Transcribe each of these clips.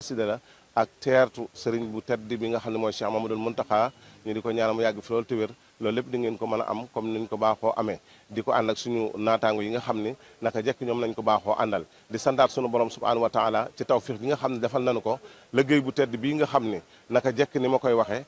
xasida la ak teertu sëriñ bu tedd bi nga xam ne mooy Cheikh Mamadou Mountakha ñu di ko ñaanal mu yàgg fi loolu te wér loolu lépp di ngeen ko mën a am comme niñ ko baaxoo amee di ko ànd ak suñu naataango yi nga xam ne naka jekk ñoom lañ ko baaxoo àndal di santaat suñu borom subhanahu wa taala ci tawfiq bi nga xam ne defal nañu ko liggéey bu tedd bii nga xam ne naka jekk ni ma koy waxee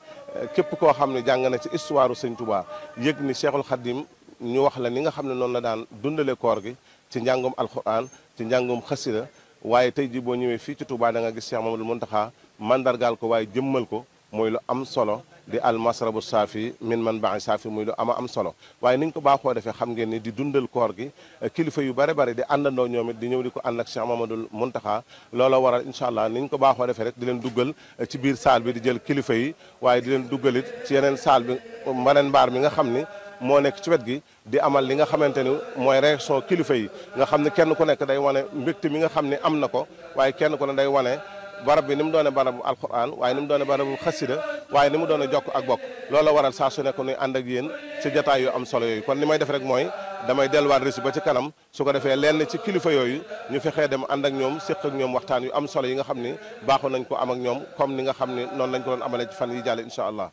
képp koo xam ne jàng na ci histoire sëñ Touba yëg ni Cheikhul Khadim ñu wax la ni nga xam ne noonu la daan dundale koor gi ci njàngum alquran ci njàngum xasida waaye tey jii boo ñëwee fii ci Touba da nga gis Cheikh Mamadou Mountakha mandargaal ko waaye jëmmal ko mooy lu am solo di almasrabu saafi min man baax saafi muy lu am solo waaye niñ ko baaxoo defee xam ngeen ni di dundal koor gi kilifa yu bare bare di àndandoo ñoom it di ñëw di ko ànd ak Cheikh Mamadou Mountakha looloo waral incha allah niñ ko baaxoo defee rek di leen duggal ci biir saal bi di jël kilifa yi waaye di leen duggalit ci yeneen saal bi mbaneen mbaar mi nga xam ni moo nekk ci wet gi di amal li nga xamante ni mooy réaction kilifa yi nga xam ne kenn ku nekk day wane mbégte mi nga xam ne am na ko waaye kenn ku ne day wane barab bi ni mu doone barabu alquran waaye ni mu doone barabu xasida waaye ni mu doone jokk ak bokk loolu waral saa su nekk nuy ànd ak yéen ci jataay yu am solo yooyu kon ni may def rek mooy damay delluwaat rési ba ci kanam su ko defee lenn ci kilifa yooyu ñu fexee dem ànd ak ñoom séq ak ñoom waxtaan yu am solo yi nga xam ni baaxoon nañ ko am ak ñoom comme ni nga xam ne noonu lañ ko doon amalee ci fan yi jàlle incha allah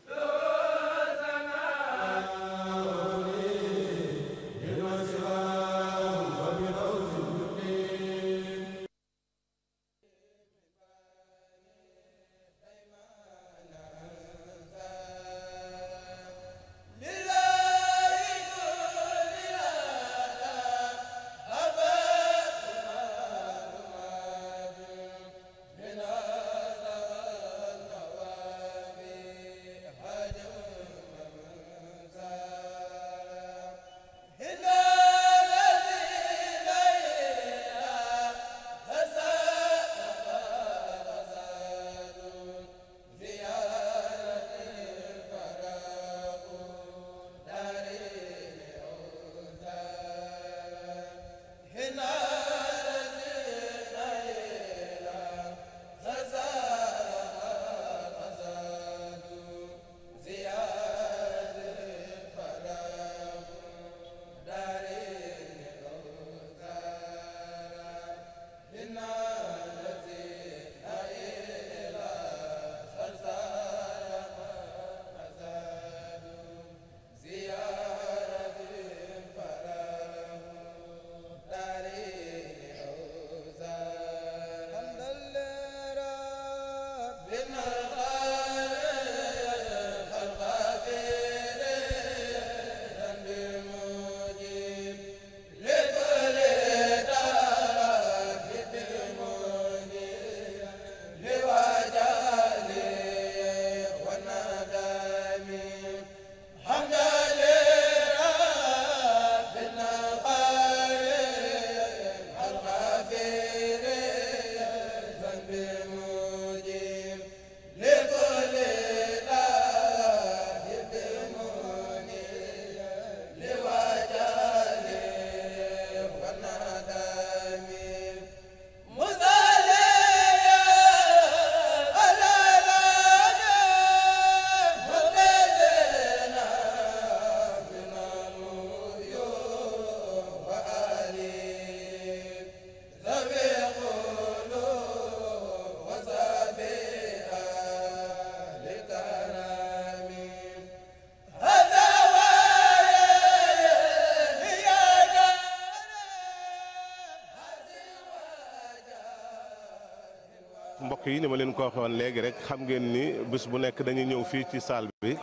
mbokk yi ni ma leen ko waxoon léegi rek xam ngeen ni bés bu nekk dañuy ñëw fii ci salle bi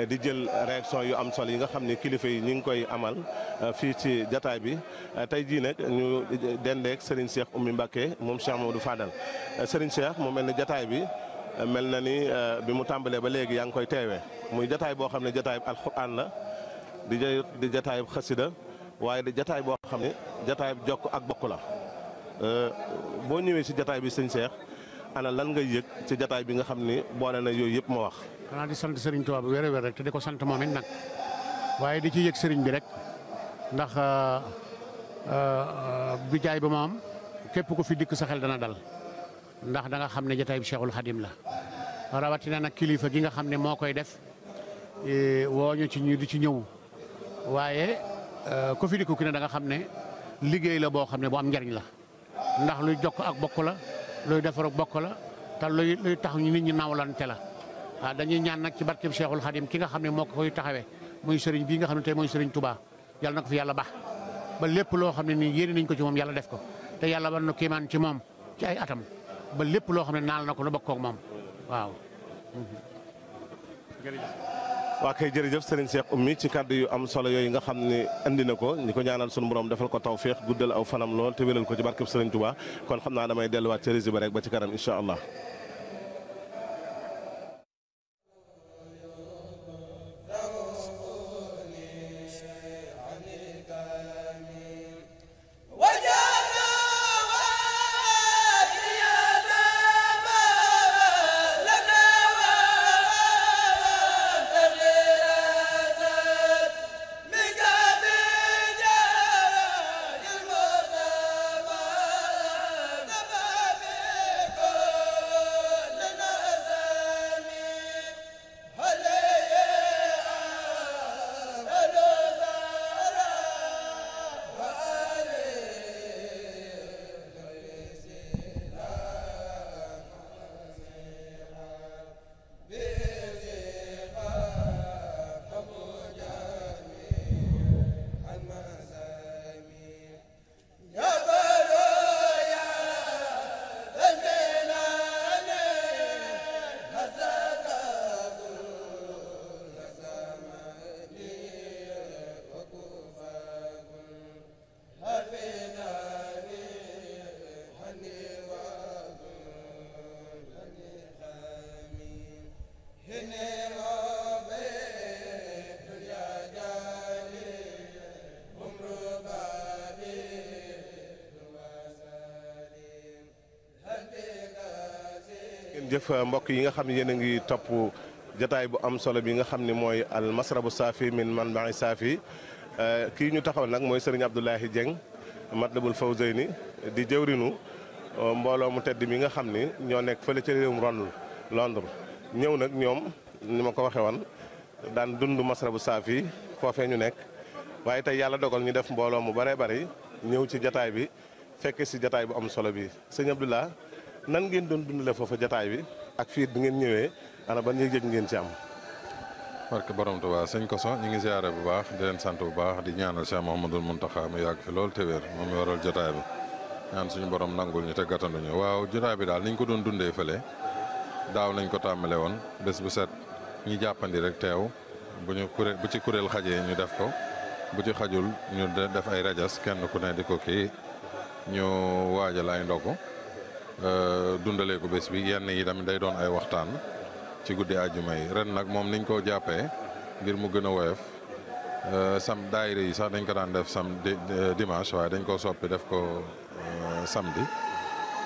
di jël réaction yu am solo yi nga xam ne kilifa yi ñu ngi koy amal fii ci jataay bi tey jii nag ñu dendeek Serigne Cheikh Oumy Mbacké moom Cheikh Mamadou Fadal Serigne Cheikh mu mel ni jataay bi mel na ni bi mu tàmbalee ba léegi yaa ngi koy teewee muy jataay boo xam ne jataay alxuraan la di jataay xasida waaye di jataay boo xam ne jataay jokk ak bokk la boo ñëwee ci jataay bi sëñ Cheikh ana lan ngay yëg ci jataay bi nga xam ni boole na yooyu yëpp ma wax. xanaa di sant Serigne Touba bu wér-wér rek te di ko sant moom it nag waaye di ci yëg Serigne bi rek ndax bi jaay ba moom képp ku fi dikk sa xel dana dal ndax da nga xam ne jataay bi Cheikhul Khadim la rawatina nag kilifa gi nga xam ne moo koy def woo ñu ci ñu di ci ñëw waaye ku fi dikk ki ne da nga xam ne liggéey la boo xam ne bu am njariñ la ndax luy jokk ak bokk la luy defar ak bokk la te luy tax nit ñi nawlante la waaw dañuy ñaan nag ci barkeb Cheikhul Khadim ki nga xam ne moo ko koy taxawee muy sëriñ bii nga xam ne tey mooy sëriñ Touba yàlla na ko fi yàlla baax ba lépp loo xam ne nii yéene nañ ko ci moom yàlla def ko te yàlla war na kéemaan ci moom ci ay atam ba lépp loo xam ne naal na ko nu bokk ak moom waaw. waa kay jërëjëf Serigne Cheikh Oumy ci kàddu yu am solo yooyu nga xam ne andi na ko ñi ko ñaanal sunu borom defal ko tawféex guddal aw fanam lool te wéral ko ci barkeb Serigne Touba kon xam naa damay delluwaat ci rési ba rek ba ci kanam incha allah. jëf mbokk yi nga xam ne yéen a ngi topp jataay bu am solo bi nga xam ne mooy al masrabu saafi min manbai saafi kii ñu taxaw nag mooy sëriñ Abdoulahi Dieng Matlabul Fawzayni di jëwrinu mbooloo mu tedd mi nga xam ni ñoo nekk fële ca réewum Londres ñëw nag ñoom ni ma ko waxee woon daan dund masrabu saafi foofee ñu nekk waaye tey yàlla dogal ñu def mbooloo mu baree bari ñëw ci jataay bi fekke si jataay bu am solo bi sëñ Abdoulah nan ngeen doon dundale foofa jataay bi ak fiit bi ngeen ñëwee ana ban yëg-yëg ngeen ci am. barke borom Tuubaa sëñ Koso ñu ngi ziare bu baax di leen sant bu baax di ñaanal Cheikh Mouhamadoul Mountakha mu yàgg fi loolu te wér moom mi waral jotaay bi ñaan suñu borom nangul ñu te gàttanduñu waaw jotaay bi daal niñ ko doon dundee fële daaw nañ ko tàmmale woon bés bu set ñi jàppandi rek teew bu ci kuréel xajee ñu def ko bu ci xajul ñu def ay rajas kenn ku ne di ko kii ñu waajal ay ndogu dundalee ko bés bi yenn yi tamit day doon ay waxtaan ci guddi àjjuma yi ren nag moom niñ ko jàppee ngir mu gën a woyof daayira yi sax dañ ko daan def dimanche waaye dañ koo soppi def ko samedi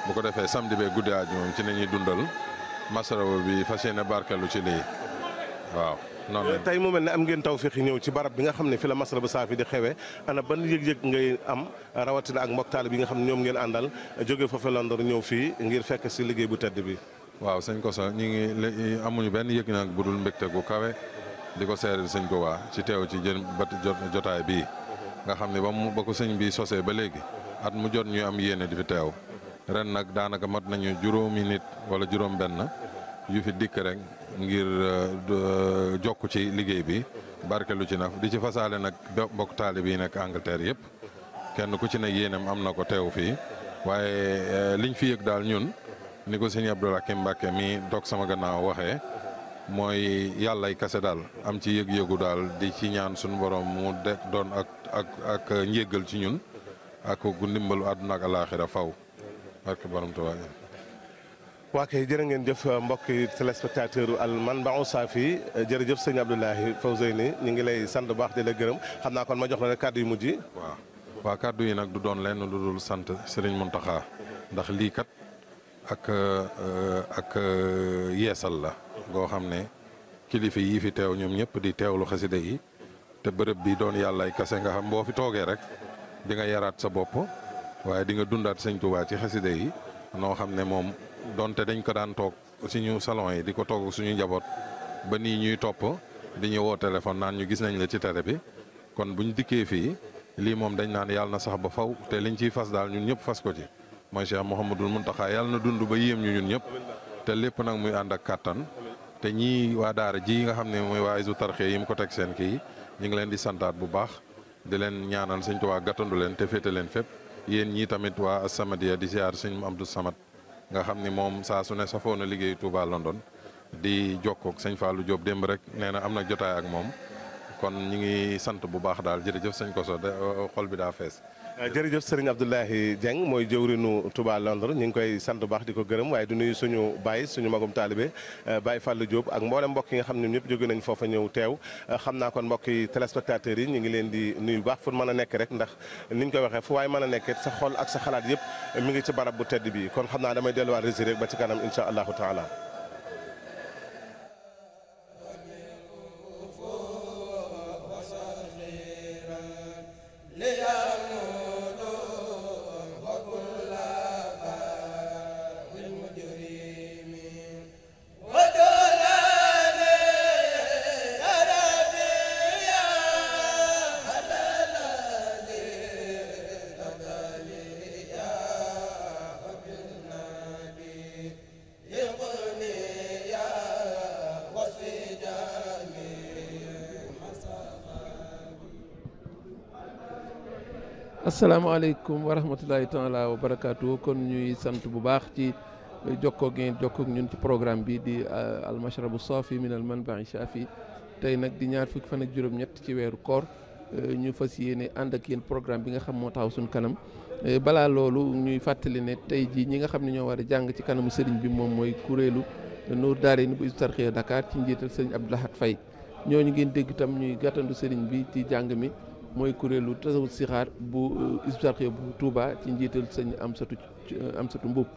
bu ko defee samedi bee guddi àjjuma ci nañuy dundal masarawa bi fas yéene barkelu ci lii waaw noonu tey mu mel ne am ngeen tawfeex yi ñëw ci barab bi nga xam ne fi la masarabu saafi di xewe ana ban yëg-yëg ngay am rawatina ak mbokk taalibe bi nga xam ne ñoom ngeen àndal jóge foofu Londres ñëw fii ngir fekk si liggéey bu tedd bi. waaw sëñ Koso ñu ngi amuñu benn yëg nag bu dul mbégte gu kawe di ko seeril sëñ ko waa ci teew ci jotaay bii nga xam ne ba ko sëñ bi sosee ba léegi at mu jot ñu am yéene di fi teew ren nag daanaka mat nañu juróomi nit wala juróom benn yu fi dikk rek ngir jokk ci liggéey bi barkelu ci naf di ci fasaale nag mbokk taalibe yi nekk Angleterre yëpp kenn ku ci ne yéenam am na ko teew fii waaye liñ fi yëg daal ñun ni ko sëñ Abdou Hakim Mbacke mi toog sama gannaaw waxee mooy yàllay kase daal am ci yëg-yëgu daal di ci ñaan suñu borom mu doon ak njéggal ci ñun ak gu ndimbalu àdduna ak alaaxira faw barke borom Tuubaa. waa kay jërë ngeen jëf mbokki téléspectateur al Manbahou Safi jërëjëf sëñ Abdoulahi Fawzayni ñu ngi lay sant bu baax di la gërëm xam naa kon ma jox la rek kàddu yu mujj. waaw kàddu yi nag du doon lenn lu dul sant Serigne Mountakha ndax lii kat ak yeesal la goo xam ne kilifa yii fi teew ñoom ñëpp di teewlu xasida yi te bërëb bi doon yàllaay kase nga xam boo fi toogee rek di nga yaraat sa bopp waaye di nga dundaat sëñ Tuubaa ci xasida yi noo xam ne moom donte dañ ko daan toog suñu salon yi di ko toog suñu njaboot ba nii ñuy topp di ñu woo téléphone naan ñu gis nañ la ci télé bi kon buñ dikkee fii lii moom dañ naan yàlla na sax ba faw te liñ ciy fas daal ñun ñëpp fas ko ci mooy Cheikh Mouhamadoul Mountakha yàlla na dund ba yéem ñu ñun ñëpp te lépp nag muy ànd ak kàttan te ñii waa daara ji nga xam ne mooy waa Hizbut Tarqiyyah yi mu ko teg seen kii ñu ngi leen di santaat bu baax di leen ñaanal sëñ Tuubaa gàttandu leen te féete leen fépp yéen ñii tamit waa As-Samadiyya di ziar sëñ Abdou Samad nga xam ni moom saa su ne safoo na liggéey Touba London di jokkoog sëñ Fallou Diop démb rek nee na am na jotaay ak moom kon ñu ngi sant bu baax daal jërëjëf sëñ Koso xol bi daa fees. jërëjëf Serigne Abdoulahi Dieng mooy jëwrinu Touba Londres ñu ngi koy sant bu baax di ko gërëm waaye du nuyu suñu baay suñu magum taalibe Baye Fallou Diop ak mboolem mbokk yi nga xam ne ñëpp jóge nañ foofa ñëw teew xam naa kon mbokk yi téléspectateurs yi ñu ngi leen di nuyu baax fu mën a nekk rek ndax niñ koy waxee fu waay mën a nekk sa xol ak sa xalaat yëpp mi ngi ci barab bu tedd bi kon xam naa damay delluwaat rési rek ba ci kanam incha allahu taala. asalaamaaleykum wa rahmatulahi taala wa barakaatu kon ñuy sant bu baax ci jokkoo ngeen jokkoo ñun ci programme bi di almashrabu saafi min al manbai shafi tey nag di ñaar fukki fan ak juróom-ñett ci weeru koor ñu fas yéene ànd ak yéen programme bi nga xam moo taxaw suñu kanam balaa loolu ñuy fàttali ne tey jii ñi nga xam ne ñoo war a jàng ci kanamu sëriñ bi moom mooy kuréelu Nour Daarayni bu Hizbut Tarqiyyah Dakar ci njiital sëriñ Abdou Lahad Faye ñooñu ngeen dégg itam ñuy gàttandu sëriñ bi ci jàng mi mooy kuréelu tasawut sixaar bu Hizbut Tarqiyyah bu Touba ci njiital sëñ Amsatu Mbuub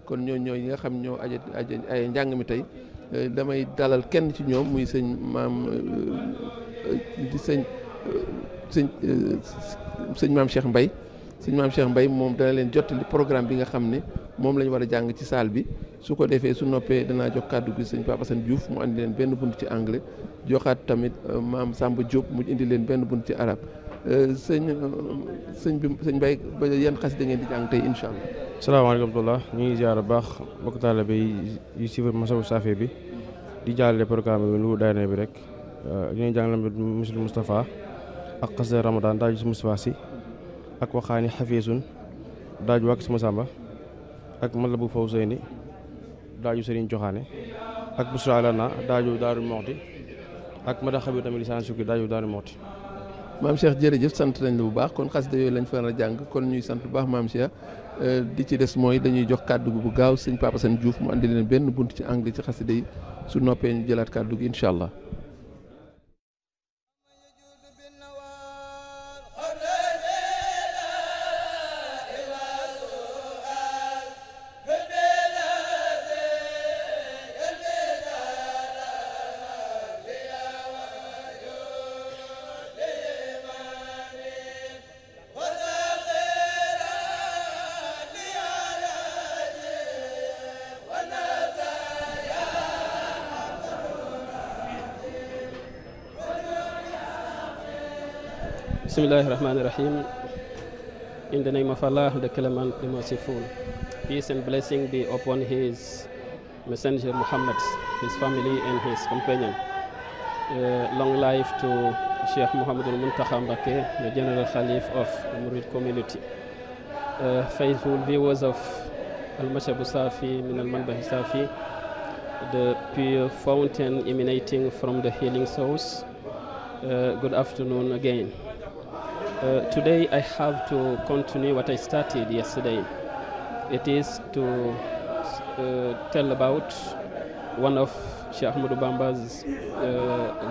kon ñooy yi nga xam ñoo ay njàng mi tey damay dalal kenn ci ñoom muy sëñ maam di sëñ maam Cheikh Mbaye sëñ maam Cheikh Mbaye moom dana leen jottali programme bi nga xam ne moom la ñu war a jàng ci salle bi su ko defee su noppee danaa jox kàddu gi sëñ Papa Assane Diouf mu andi leen benn bunt ci anglais joxaat tamit maam Samba Diop mu indi leen benn bunt ci arab sëñ Mbaye ba yan xasida ngeen di jàng tey incha allah. salaamaaleykum rahmatulah ñu ngi ziar bu baax mbokk taalibe yi suivre Massawu Safi bi di jàllale programme bi Nour Daarayni bi rek ñu ngi jàng lambi Monsieur Moustapha ak xasida Ramadan daaju si Moustapha si ak waxaani xafiisun daaju wàkk si Masamba ak Matlabu Fawzayni daaju Serigne Joxaane ak Busra Alana daaju Daaru Moxti ak Mada Xabir tamit lisaan sukki daaju Daaru Moxti. maam Cheikh jërëjëf sant nañ la bu baax kon xasida yooyu lañ fa a jàng kon ñuy sant bu baax maam Cheikh di ci des mooy dañuy jox kàddu gi bu gaaw sëñ Papa Assane Diouf mu andi leen benn bunt ci anglais ci xasida yi su noppee ñu jëlaat kàddu gi incha allah. Bismillahirrahmanirrahim. In the name of Allah, the Clement, the Merciful. Peace and blessing be upon His Messenger Muhammad, his family and his companion. Long life to Sheikh Muhammad al-Muntakha Mbacké, the General Khalif of the Murid community. Faithful viewers of Al-Mashrabu Safi min al-Manbahi Safi, the pure fountain emanating from the healing source. Good afternoon again. Today I have to continue what I started yesterday. It is to tell about one of Sheikh Ahmadou Bamba's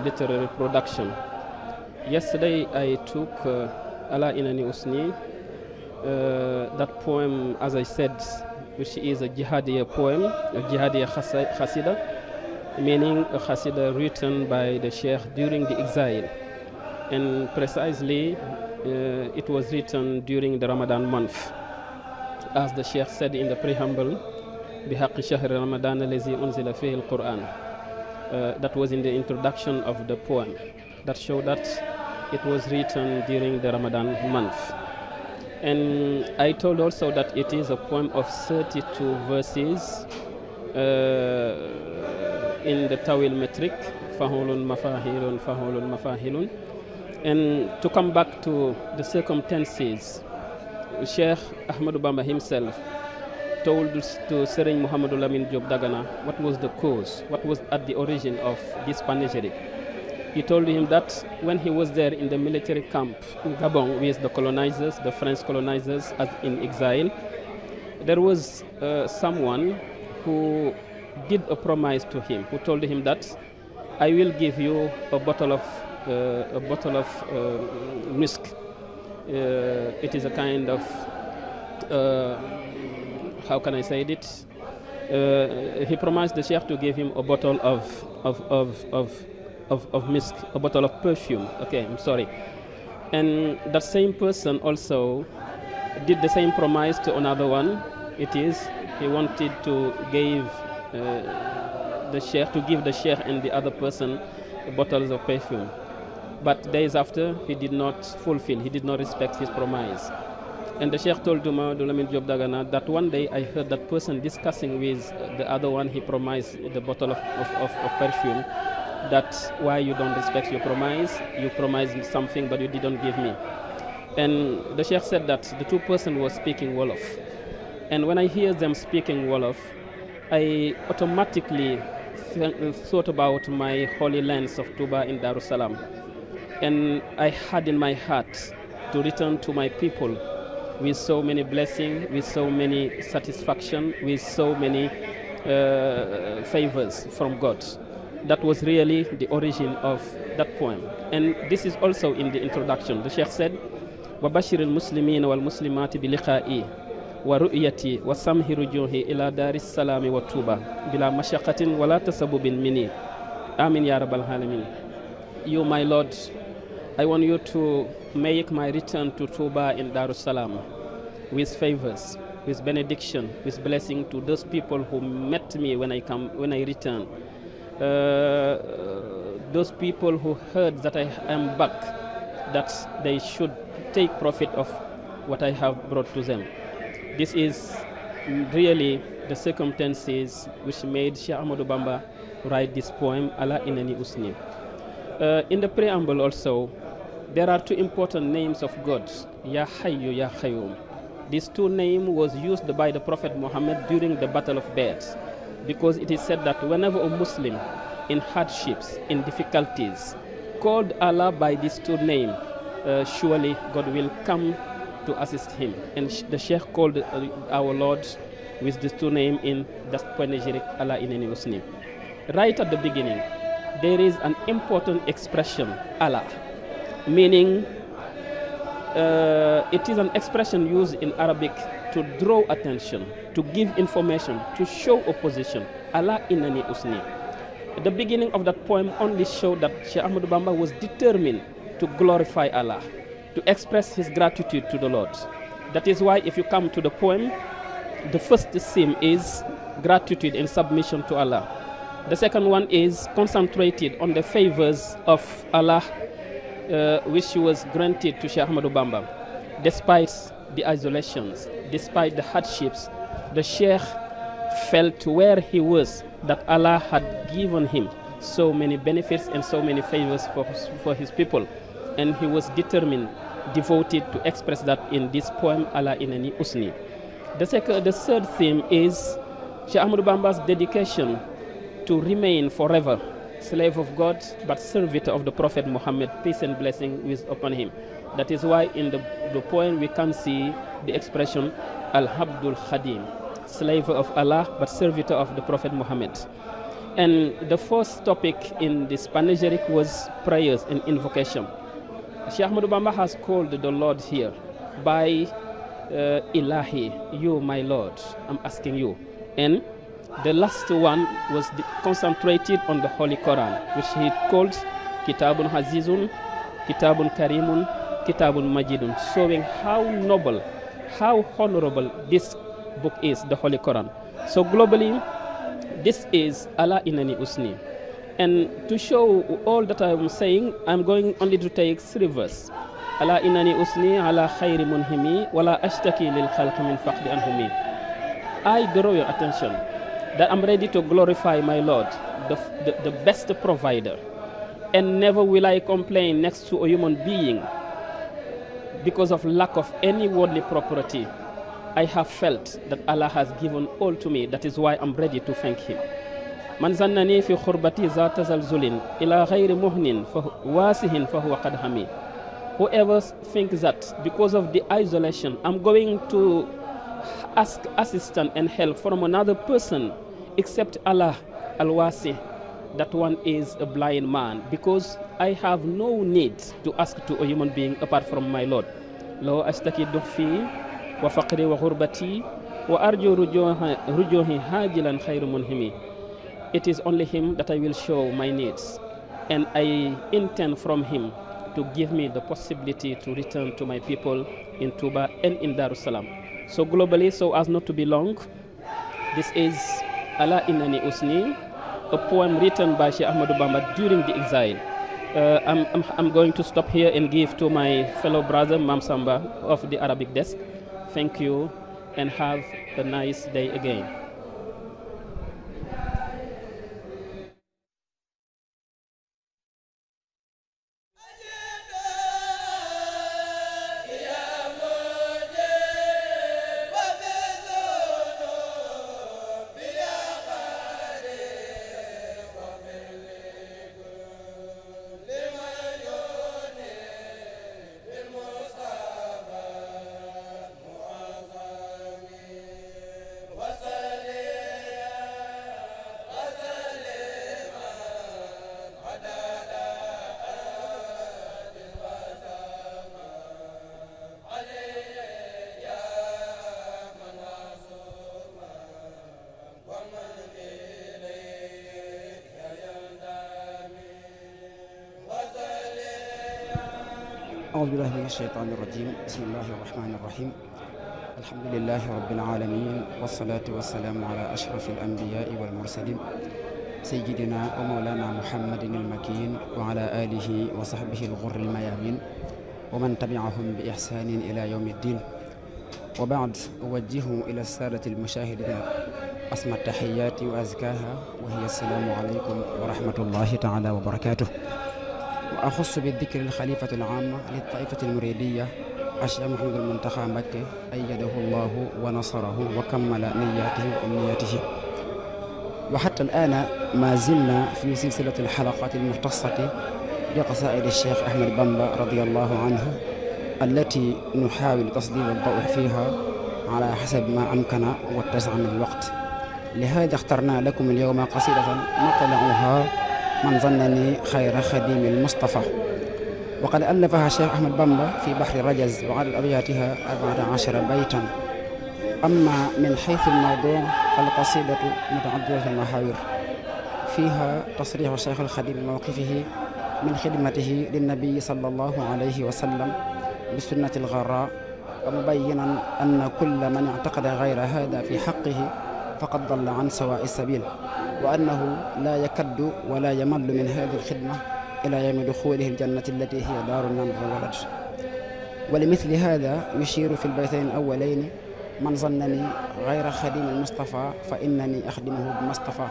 literary production. Yesterday I took Ala Inani Usni, that poem, as I said, which is a jihadiya poem, a jihadiya khasida, meaning a khasida written by the Sheikh during the exile. And precisely it was written during the Ramadan month. As the Sheikh said in the preamble, بِحَقِّ شَهْرِ رَمَضَانَ الَّذِي أُنزِلَ فِيهِ الْقُرْآنِ. That was in the introduction of the poem. That showed that it was written during the Ramadan month. And I told also that it is a poem of 32 verses in the Tawil metric, fahulun mafahilun, fahulun mafahilun. And to come back to the circumstances, Sheikh Ahmadou Bamba himself told to Serigne Mouhamadou Lamine Diop Dagana what was the cause, what was at the origin of this panegyric. He told him that when he was there in the military camp in Gabon with the colonizers, the French colonizers as in exile, there was someone who did a promise to him, who told him that I will give you a bottle of musk. It is a kind of how can I say it? He promised the Sheikh to give him a bottle of musk, a bottle of perfume. Okay, I'm sorry. And that same person also did the same promise to another one. It is he wanted to give the Sheikh and the other person bottles of perfume. But days after, he did not fulfill, he did not respect his promise. And the Sheikh told Mouhamadou Lamine Diop Dagana that one day I heard that person discussing with the other one he promised the bottle of perfume, that why you don't respect your promise, you promised something but you didn't give me. And the Sheikh said that the two persons were speaking Wolof. And when I hear them speaking Wolof, I automatically thought about my holy lands of Touba in Darussalam. And I had in my heart to return to my people with so many blessings, with so many satisfaction, with so many favors from God. That was really the origin of that poem. And this is also in the introduction. The Sheikh said, وَبَشِّرِ الْمُسْلِمِينَ وَالْمُسْلِمَاتِ بِلِقَائِي وَرُؤْيَتِي وَسَمْهِ رُجُوهِ إِلَى دَارِ السَّلَامِ وَالتُّوبَى بِلَا مَشَقَّةٍ وَلَا تَسَبُّبٍ مِنِي آمين يا رب العالمين. You, my Lord, I want you to make my return to Touba in Darussalam with favors, with benediction, with blessing to those people who met me when I return. Those people who heard that I am back, that they should take profit of what I have brought to them. This is really the circumstances which made Sheikh Ahmadou Bamba write this poem, Ala Inani Usni. In the preamble also, there are two important names of God, Ya Hayyu, Ya Qayyum. These two names was used by the Prophet Muhammad during the Battle of Badr, because it is said that whenever a Muslim in hardships, in difficulties, called Allah by these two names, surely God will come to assist him. And the Sheikh called our Lord with these two names in that panegyric, Ala Inani Usni. Right at the beginning, there is an important expression, Allah, meaning it is an expression used in Arabic to draw attention, to give information, to show opposition. Ala Inani Usni. The beginning of that poem only showed that Sheikh Ahmadou Bamba was determined to glorify Allah, to express his gratitude to the Lord. That is why if you come to the poem, the first theme is gratitude and submission to Allah. The second one is concentrated on the favors of Allah which was granted to Sheikh Ahmadou Bamba. Despite the isolations, despite the hardships, the Sheikh felt where he was that Allah had given him so many benefits and so many favors for his people. And he was determined, devoted to express that in this poem, Ala Inani Usni. The third theme is Sheikh Ahmadou Bamba's dedication to remain forever slave of God, but servitor of the Prophet Muhammad, peace and blessing be upon him. That is why in the poem we can see the expression Al-Habdul Khadim, slave of Allah, but servitor of the Prophet Muhammad. And the fourth topic in this panegyric was prayers and invocation. Sheikh Ahmadou Bamba has called the Lord here by Ilahi, you my Lord, I'm asking you. And the last one was concentrated on the Holy Quran, which he called Kitabun Hazizun, Kitabun Karimun, Kitabun Majidun, showing how noble, how honorable this book is, the Holy Quran. So globally, this is Ala Inani Usni. And to show all that I'm saying, I'm going only to take 3 verses. Ala Inani Usni, Ala Khayri Munhimi, Wala Ashtaki lil Khalqi min Faqdi Anhumi. I draw your attention that I'm ready to glorify my Lord, the best provider. And never will I complain next to a human being because of lack of any worldly property. I have felt that Allah has given all to me. That is why I'm ready to thank Him. Man zannani fi khurbati zata zalzulin ila ghayri muhnin wasihin fahuwa qad hami. Whoever thinks that because of the isolation I'm going to ask assistance and help from another person except Allah al-wasi, that one is a blind man, because I have no need to ask to a human being apart from my Lord. Lo ashtaki dukhfi wa faqri wa ghurbati wa arju rujuhi hajilan khayru munhimi. It is only Him that I will show my needs, and I intend from Him to give me the possibility to return to my people in Tuba and in Darussalam. So globally, so as not to be long, this is Ala Innani Usni, a poem written by Sheikh Ahmadou Bamba during the exile. I'm going to stop here and give to my fellow brother Mam Samba of the Arabic desk. Thank you and have a nice day again. أعوذ بالله من الشيطان الرجيم. بسم الله الرحمن الرحيم. الحمد لله رب العالمين، والصلاة والسلام على أشرف الأنبياء والمرسلين سيدنا ومولانا محمد المكين وعلى آله وصحبه الغر الميامين ومن تبعهم بإحسان إلى يوم الدين. وبعد، أوجه إلى السادة المشاهدين أسمى التحيات وأزكاها، وهي السلام عليكم ورحمة الله تعالى وبركاته. وأخص بالذكر الخليفة العامة للطائفة المريدية الشيخ محمد المنتخى مكة، أيده الله ونصره وكمل نياته وأمنياته. وحتى الآن ما زلنا في سلسلة الحلقات المختصة بقصائد الشيخ أحمد بامبا رضي الله عنه، التي نحاول تسديد الضوء فيها على حسب ما أمكن واتسع من الوقت. لهذا اخترنا لكم اليوم قصيدة نطلعها من ظنني خير خديم المصطفى، وقد ألفها الشيخ أحمد بامبا في بحر الرجز، وعدد أبياتها 14 بيتا. أما من حيث الموضوع فالقصيدة متعددة المحاور، فيها تصريح الشيخ الخديم بموقفه من خدمته للنبي صلى الله عليه وسلم بالسنة الغراء، ومبينا أن كل من اعتقد غير هذا في حقه فقد ضل عن سواء السبيل، وأنه لا يكد ولا يمل من هذه الخدمة إلى يوم دخوله الجنة التي هي دار النعم والولد. ولمثل هذا يشير في البيتين الأولين: من ظنني غير خديم المصطفى فإنني أخدمه بما اصطفى،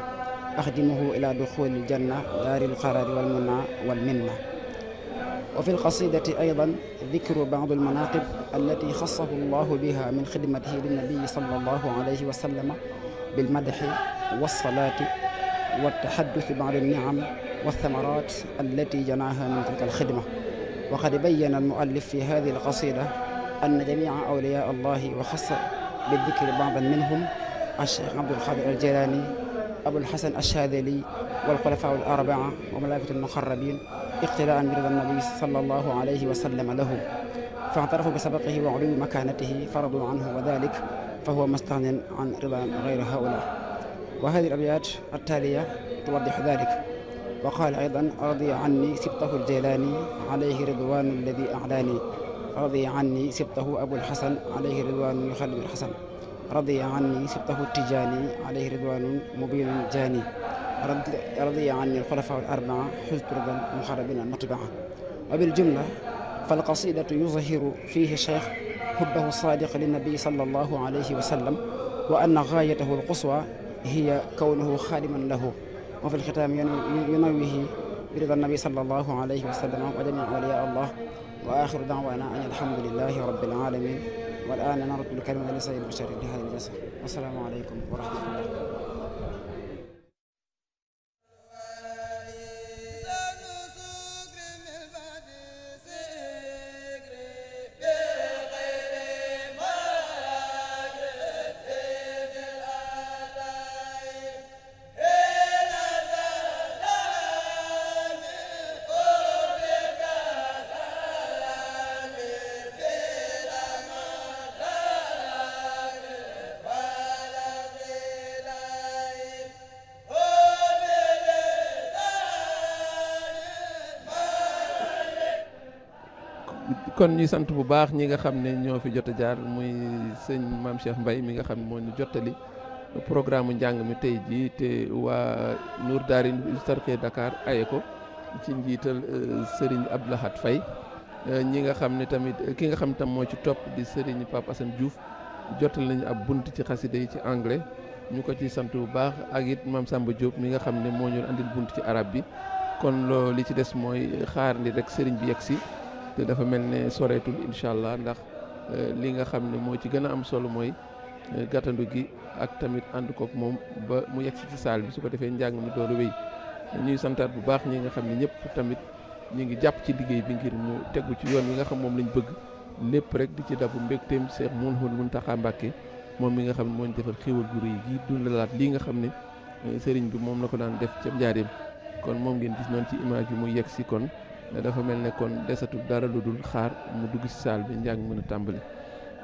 أخدمه إلى دخول الجنة دار القرار والمنى والمنة. وفي القصيدة أيضا ذكر بعض المناقب التي خصه الله بها من خدمته للنبي صلى الله عليه وسلم بالمدح والصلاة والتحدث بعد النعم والثمرات التي جناها من تلك الخدمة. وقد بين المؤلف في هذه القصيدة أن جميع أولياء الله، وخص بالذكر بعضا منهم الشيخ عبد القادر الجيلاني، أبو الحسن الشاذلي، والخلفاء الأربعة وملائكة المقربين، اقتداء برضا النبي صلى الله عليه وسلم له، فاعترفوا بسبقه وعلو مكانته فرضوا عنه، وذلك فهو مستغن عن رضا غير هؤلاء. وهذه الأبيات التالية توضح ذلك. وقال أيضا: رضي عني سبطه الجيلاني عليه رضوان الذي أعلاني، رضي عني سبطه أبو الحسن عليه رضوان يخلد الحسن، رضي عني سبطه التجاني عليه رضوان مبين جاني، رضي عني الخلفاء الأربعة حزت رضا المخربين المطبعة. وبالجملة فالقصيدة يظهر فيه الشيخ حبه الصادق للنبي صلى الله عليه وسلم، وأن غايته القصوى هي كونه خادما له. وفي الختام ينوه برضا النبي صلى الله عليه وسلم وجميع أولياء الله. وآخر دعوانا أن الحمد لله رب العالمين. والآن نرد الكلمة لسيد البشر لهذه الجلسة. والسلام عليكم ورحمة الله. kon ñuy sant bu baax ñi nga xam ne ñoo fi jot a jaar muy sëñ Maam Cheikh Mbaye mi nga xam ne moo ñu jottali programme njàng mi tey jii te waa Nour Daarayni Hizbut-Tarqiyyah Dakar aye ko ci njiital Serigne Abdou Lahad Faye ñi nga xam ne tamit ki nga xam tam moo ci topp di Serigne Pape Assane Diouf jotal nañu ab bunt ci xasida yi ci anglais ñu ko ci sant bu baax ak it Mame Samba Diop mi nga xam ne moo ñu andil bunt ci arab bi kon loolu li ci des mooy xaar ni rek Serigne bi yegg si te dafa mel ne soreetul incha allah ndax li nga xam ne moo ci gën a am solo mooy gàttandu gi ak tamit ànd kook moom ba mu yegg ci saal bi su ko defee njàng mi door a wéy ñuy santaat bu baax ñi nga xam ne ñëpp tamit ñu ngi jàpp ci liggéey bi ngir mu tegu ci yoon yi nga xam moom lañ bëgg lépp rek di ci dabu mbégteem Cheikh Mouhamadou Mountakha Mbacké moom mi nga xam ne moo ñu defal xéwal gu rëy gi dundalaat lii nga xam ne sëriñ bi moom la ko daan def ca njaareem kon moom ngeen gis noonu ci image bi muy yegg si kon dafa mel ne kon desatul dara lu dul xaar mu dugg ci salle bi njàng mën a tàmbali.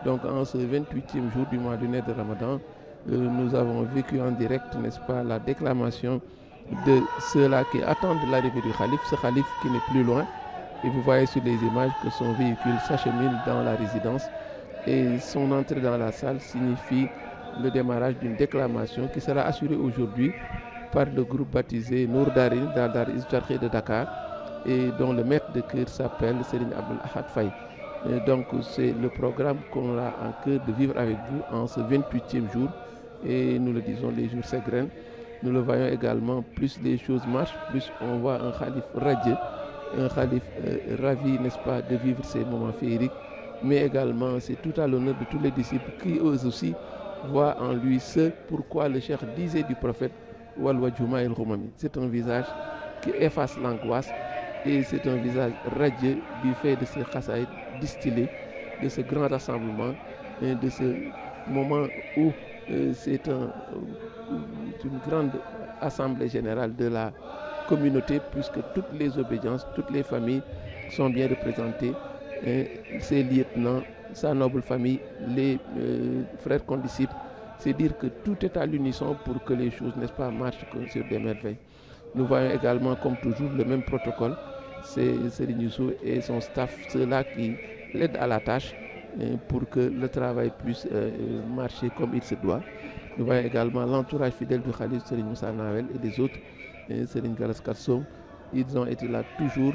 Donc en ce 28e jour du mois du Net de Ramadan, nous avons vécu en direct, n'est-ce pas, la déclamation de ceux-là qui attendent l'arrivée du khalife, ce khalife qui n'est plus loin. Et vous voyez sur les images que son véhicule s'achemine dans la résidence et son entrée dans la salle signifie le démarrage d'une déclamation qui sera assurée aujourd'hui par le groupe baptisé Nour Daarayni Hizbut-Tarqiyyah de Dakar et dont le maître de chœur s'appelle Serigne Abdou Lahad Faye. Donc c'est le programme qu'on a en cœur de vivre avec vous en ce 28e jour et nous le disons, les jours s'égrènent. Nous le voyons également, plus les choses marchent, plus on voit un khalife radieux, un khalife ravi, n'est-ce pas, de vivre ces moments féeriques, mais également c'est tout à l'honneur de tous les disciples qui eux aussi voient en lui ce pourquoi le cheikh disait du prophète Wal wajhu ma'il ghumami. C'est un visage qui efface l'angoisse et c'est un visage radieux du fait de ce khasaïd distillé, de ce grand rassemblement, et de ce moment où c'est une grande assemblée générale de la communauté, puisque toutes les obédiences, toutes les familles sont bien représentées, ses lieutenants, sa noble famille, les frères condisciples. C'est dire que tout est à l'unisson pour que les choses, n'est-ce pas, marchent sur des merveilles. Nous voyons également, comme toujours, le même protocole. C'est Serigne Youssou et son staff, ceux-là qui l'aident à la tâche pour que le travail puisse marcher comme il se doit. Nous voyons également l'entourage fidèle du khalife Serigne Moussa Nawel et des autres, Serigne Gallas Kalsom. Ils ont été là toujours.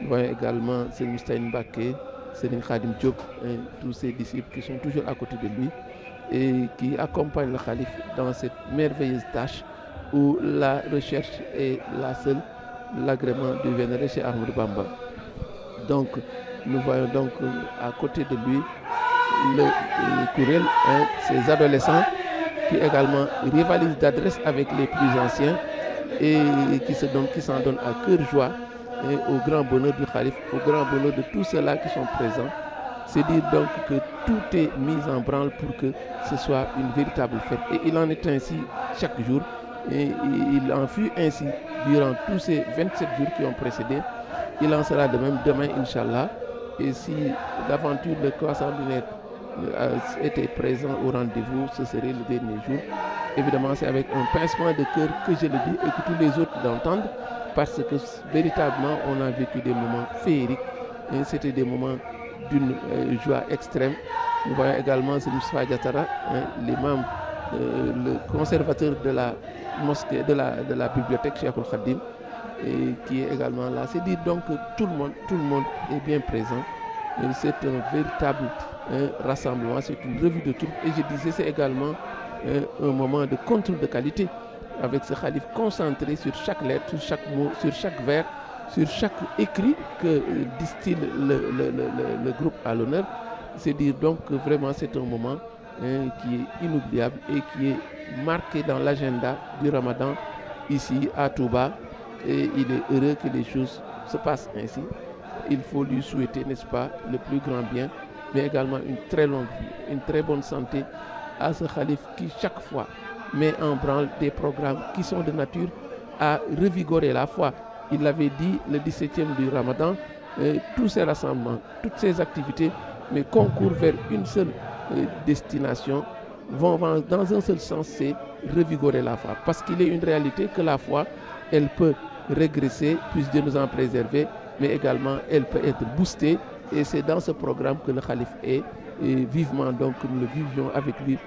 Nous voyons également Serigne Moustapha Mbacké, Serigne Khadim Diop, tous ces disciples qui sont toujours à côté de lui et qui accompagnent le khalife dans cette merveilleuse tâche où la recherche est la seule, l'agrément du vénéré chez Ahmadou Bamba. Donc, nous voyons donc à côté de lui le Kourel, ces adolescents qui également rivalisent d'adresse avec les plus anciens et qui s'en donnent à cœur joie au grand bonheur du khalife, au grand bonheur de tous ceux-là qui sont présents. C'est dire donc que tout est mis en branle pour que ce soit une véritable fête. Et il en est ainsi chaque jour. Et il en fut ainsi durant tous ces 27 jours qui ont précédé. Il en sera de même demain, Inch'Allah. Et si d'aventure le croissant lunaire était présent au rendez-vous, ce serait le dernier jour. Évidemment, c'est avec un pincement de cœur que je le dis et que tous les autres l'entendent, parce que véritablement, on a vécu des moments féeriques. Et c'était des moments d'une joie extrême. Nous voyons également ce Moustapha Diatara, l'imam, le conservateur de la mosquée, de la bibliothèque Cheikhoul Khadim, et qui est également là. C'est dire donc que tout le monde est bien présent. C'est un véritable rassemblement, c'est une revue de troupes. Et je disais, c'est également un moment de contrôle de qualité avec ce khalife concentré sur chaque lettre, sur chaque mot, sur chaque vers, sur chaque écrit que distille le groupe à l'honneur. C'est dire donc que vraiment c'est un moment qui est inoubliable et qui est marqué dans l'agenda du Ramadan ici à Touba. Et il est heureux que les choses se passent ainsi. Il faut lui souhaiter, n'est-ce pas, le plus grand bien, mais également une très longue vie, une très bonne santé à ce khalife qui chaque fois met en branle des programmes qui sont de nature à revigorer la foi. Il l'avait dit le 17e du Ramadan, tous ces rassemblements, toutes ces activités, mais concourent vers une seule destination, vont dans un seul sens, c'est revigorer la foi. Parce qu'il est une réalité que la foi, elle peut régresser, puisse Dieu nous en préserver, mais également elle peut être boostée. Et c'est dans ce programme que le khalife est, et vivement donc que nous le vivions avec lui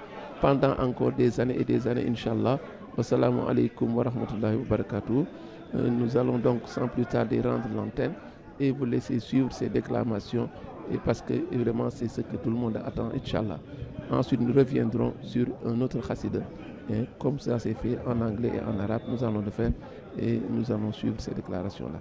pendant encore des années et des années, Inch'Allah. Wassalamu alaikum wa rahmatullahi wa barakatuh. Nous allons donc sans plus tarder rendre l'antenne et vous laisser suivre ces déclamations, et parce que vraiment c'est ce que tout le monde attend, Inch'Allah. Ensuite nous reviendrons sur un autre khassida, comme ça c'est fait en anglais et en arabe. Nous allons le faire et nous allons suivre ces déclarations-là.